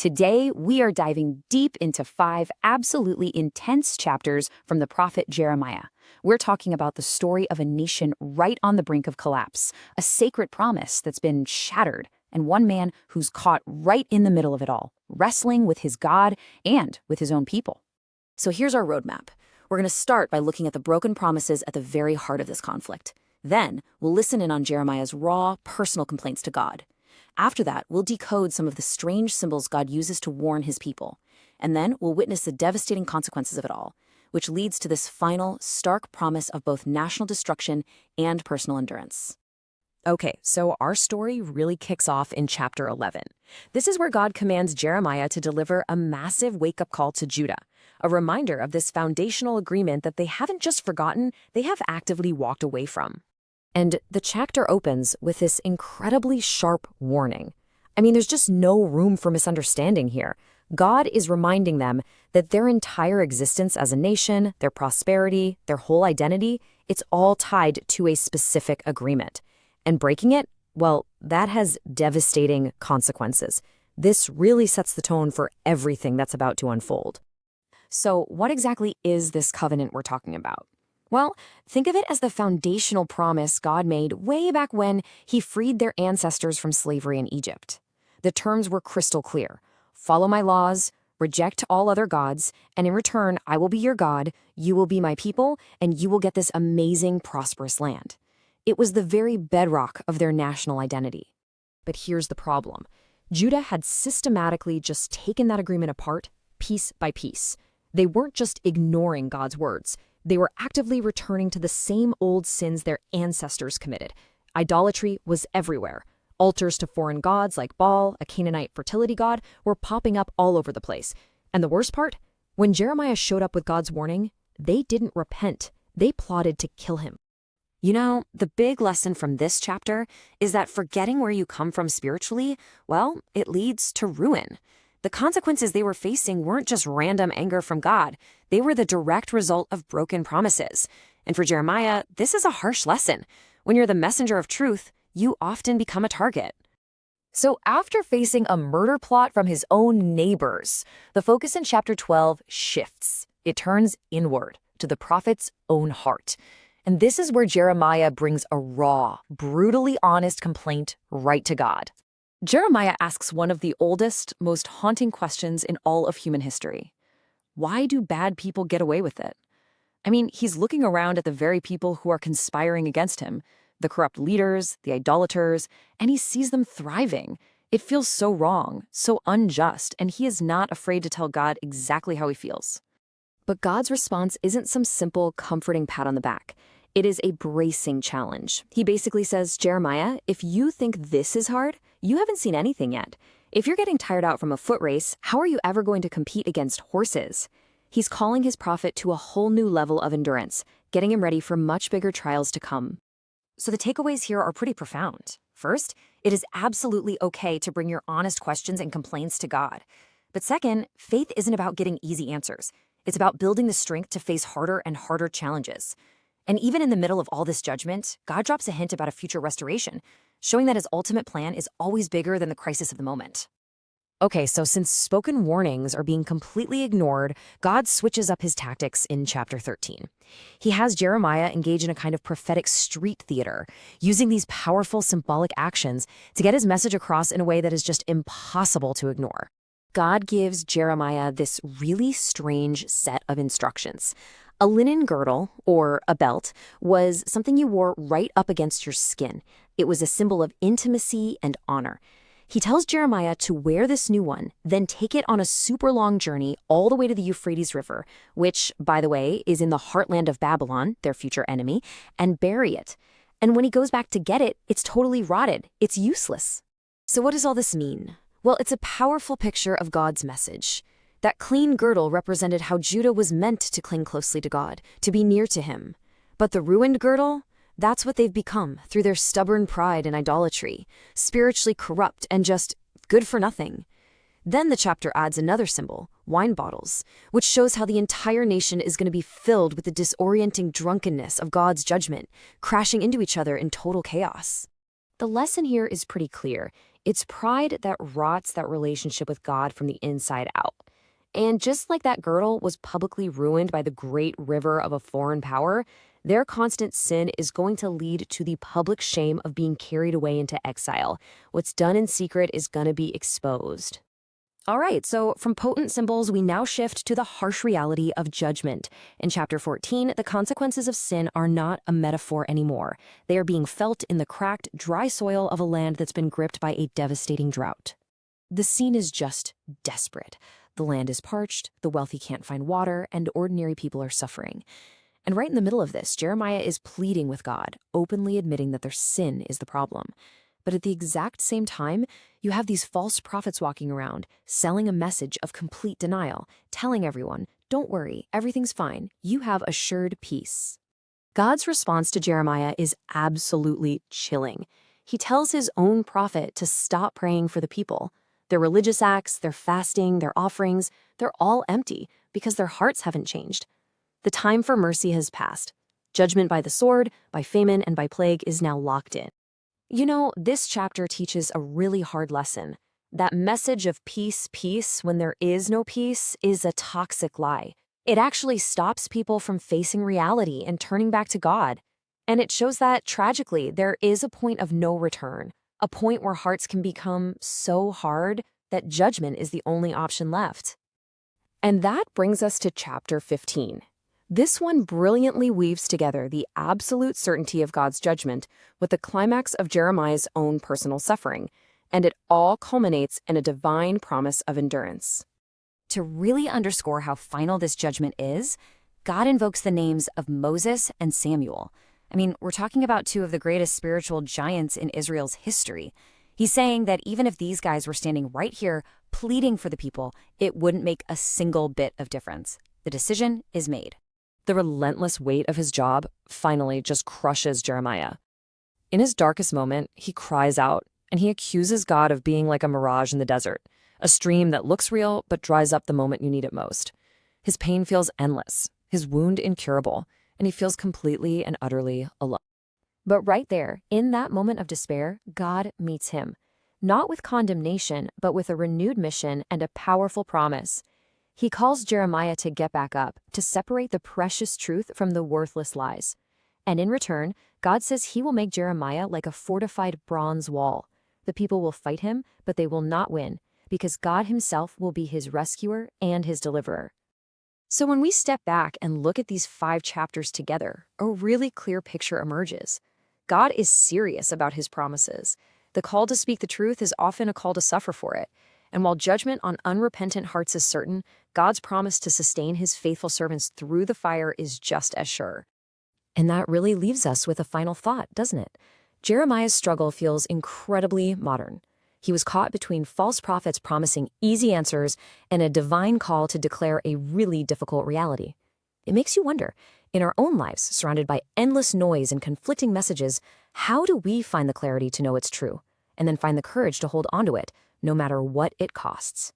Today, we are diving deep into 5 absolutely intense chapters from the prophet Jeremiah. We're talking about the story of a nation right on the brink of collapse, a sacred promise that's been shattered, and one man who's caught right in the middle of it all, wrestling with his God and with his own people. So here's our roadmap. We're going to start by looking at the broken promises at the very heart of this conflict. Then, we'll listen in on Jeremiah's raw, personal complaints to God. After that, we'll decode some of the strange symbols God uses to warn his people. And then we'll witness the devastating consequences of it all, which leads to this final, stark promise of both national destruction and personal endurance. Okay, so our story really kicks off in chapter 11. This is where God commands Jeremiah to deliver a massive wake-up call to Judah, a reminder of this foundational agreement that they haven't just forgotten, they have actively walked away from. And the chapter opens with this incredibly sharp warning. I mean, there's just no room for misunderstanding here. God is reminding them that their entire existence as a nation, their prosperity, their whole identity, it's all tied to a specific agreement. And breaking it, well, that has devastating consequences. This really sets the tone for everything that's about to unfold. So what exactly is this covenant we're talking about? Well, think of it as the foundational promise God made way back when he freed their ancestors from slavery in Egypt. The terms were crystal clear. Follow my laws, reject all other gods, and in return, I will be your God, you will be my people, and you will get this amazing, prosperous land. It was the very bedrock of their national identity. But here's the problem. Judah had systematically just taken that agreement apart, piece by piece. They weren't just ignoring God's words. They were actively returning to the same old sins their ancestors committed. Idolatry was everywhere. Altars to foreign gods like Baal, a Canaanite fertility god, were popping up all over the place. And the worst part? When Jeremiah showed up with God's warning, they didn't repent. They plotted to kill him. You know, the big lesson from this chapter is that forgetting where you come from spiritually, well, it leads to ruin. The consequences they were facing weren't just random anger from God. They were the direct result of broken promises. And for Jeremiah, this is a harsh lesson. When you're the messenger of truth, you often become a target. So after facing a murder plot from his own neighbors, the focus in chapter 12 shifts. It turns inward to the prophet's own heart. And this is where Jeremiah brings a raw, brutally honest complaint right to God. Jeremiah asks one of the oldest, most haunting questions in all of human history. Why do bad people get away with it? I mean, he's looking around at the very people who are conspiring against him, the corrupt leaders, the idolaters, and he sees them thriving. It feels so wrong, so unjust, and he is not afraid to tell God exactly how he feels. But God's response isn't some simple, comforting pat on the back. It is a bracing challenge. He basically says, Jeremiah, if you think this is hard, you haven't seen anything yet. If you're getting tired out from a foot race, how are you ever going to compete against horses? He's calling his prophet to a whole new level of endurance, getting him ready for much bigger trials to come. So the takeaways here are pretty profound. First, it is absolutely okay to bring your honest questions and complaints to God. But second, faith isn't about getting easy answers. It's about building the strength to face harder and harder challenges. And even in the middle of all this judgment, God drops a hint about a future restoration, showing that his ultimate plan is always bigger than the crisis of the moment. Okay, so since spoken warnings are being completely ignored, God switches up his tactics in chapter 13. He has Jeremiah engage in a kind of prophetic street theater, using these powerful symbolic actions to get his message across in a way that is just impossible to ignore. God gives Jeremiah this really strange set of instructions. A linen girdle, or a belt, was something you wore right up against your skin. It was a symbol of intimacy and honor. He tells Jeremiah to wear this new one, then take it on a super long journey all the way to the Euphrates River, which, by the way, is in the heartland of Babylon, their future enemy, and bury it. And when he goes back to get it, it's totally rotted. It's useless. So what does all this mean? Well, it's a powerful picture of God's message. That clean girdle represented how Judah was meant to cling closely to God, to be near to him. But the ruined girdle, that's what they've become through their stubborn pride and idolatry, spiritually corrupt and just good for nothing. Then the chapter adds another symbol, wine bottles, which shows how the entire nation is going to be filled with the disorienting drunkenness of God's judgment, crashing into each other in total chaos. The lesson here is pretty clear. It's pride that rots that relationship with God from the inside out. And just like that girdle was publicly ruined by the great river of a foreign power, their constant sin is going to lead to the public shame of being carried away into exile. What's done in secret is going to be exposed. All right, so from potent symbols, we now shift to the harsh reality of judgment. In chapter 14, the consequences of sin are not a metaphor anymore. They are being felt in the cracked, dry soil of a land that's been gripped by a devastating drought. The scene is just desperate. The land is parched, the wealthy can't find water, and ordinary people are suffering. And right in the middle of this, Jeremiah is pleading with God, openly admitting that their sin is the problem. But at the exact same time, you have these false prophets walking around, selling a message of complete denial, telling everyone, don't worry, everything's fine, you have assured peace. God's response to Jeremiah is absolutely chilling. He tells his own prophet to stop praying for the people. Their religious acts, their fasting, their offerings, they're all empty because their hearts haven't changed. The time for mercy has passed. Judgment by the sword, by famine, and by plague is now locked in. You know, this chapter teaches a really hard lesson. That message of peace, peace, when there is no peace, is a toxic lie. It actually stops people from facing reality and turning back to God. And it shows that, tragically, there is a point of no return, a point where hearts can become so hard that judgment is the only option left. And that brings us to chapter 15. This one brilliantly weaves together the absolute certainty of God's judgment with the climax of Jeremiah's own personal suffering, and it all culminates in a divine promise of endurance. To really underscore how final this judgment is, God invokes the names of Moses and Samuel. I mean, we're talking about two of the greatest spiritual giants in Israel's history. He's saying that even if these guys were standing right here pleading for the people, it wouldn't make a single bit of difference. The decision is made. The relentless weight of his job finally just crushes Jeremiah. In his darkest moment, he cries out, and he accuses God of being like a mirage in the desert, a stream that looks real but dries up the moment you need it most. His pain feels endless, his wound incurable, and he feels completely and utterly alone. But right there, in that moment of despair, God meets him, not with condemnation, but with a renewed mission and a powerful promise. He calls Jeremiah to get back up, to separate the precious truth from the worthless lies. And in return, God says he will make Jeremiah like a fortified bronze wall. The people will fight him, but they will not win, because God himself will be his rescuer and his deliverer. So when we step back and look at these 5 chapters together, a really clear picture emerges. God is serious about his promises. The call to speak the truth is often a call to suffer for it. And while judgment on unrepentant hearts is certain, God's promise to sustain his faithful servants through the fire is just as sure. And that really leaves us with a final thought, doesn't it? Jeremiah's struggle feels incredibly modern. He was caught between false prophets promising easy answers and a divine call to declare a really difficult reality. It makes you wonder, in our own lives, surrounded by endless noise and conflicting messages, how do we find the clarity to know it's true, and then find the courage to hold onto it, no matter what it costs?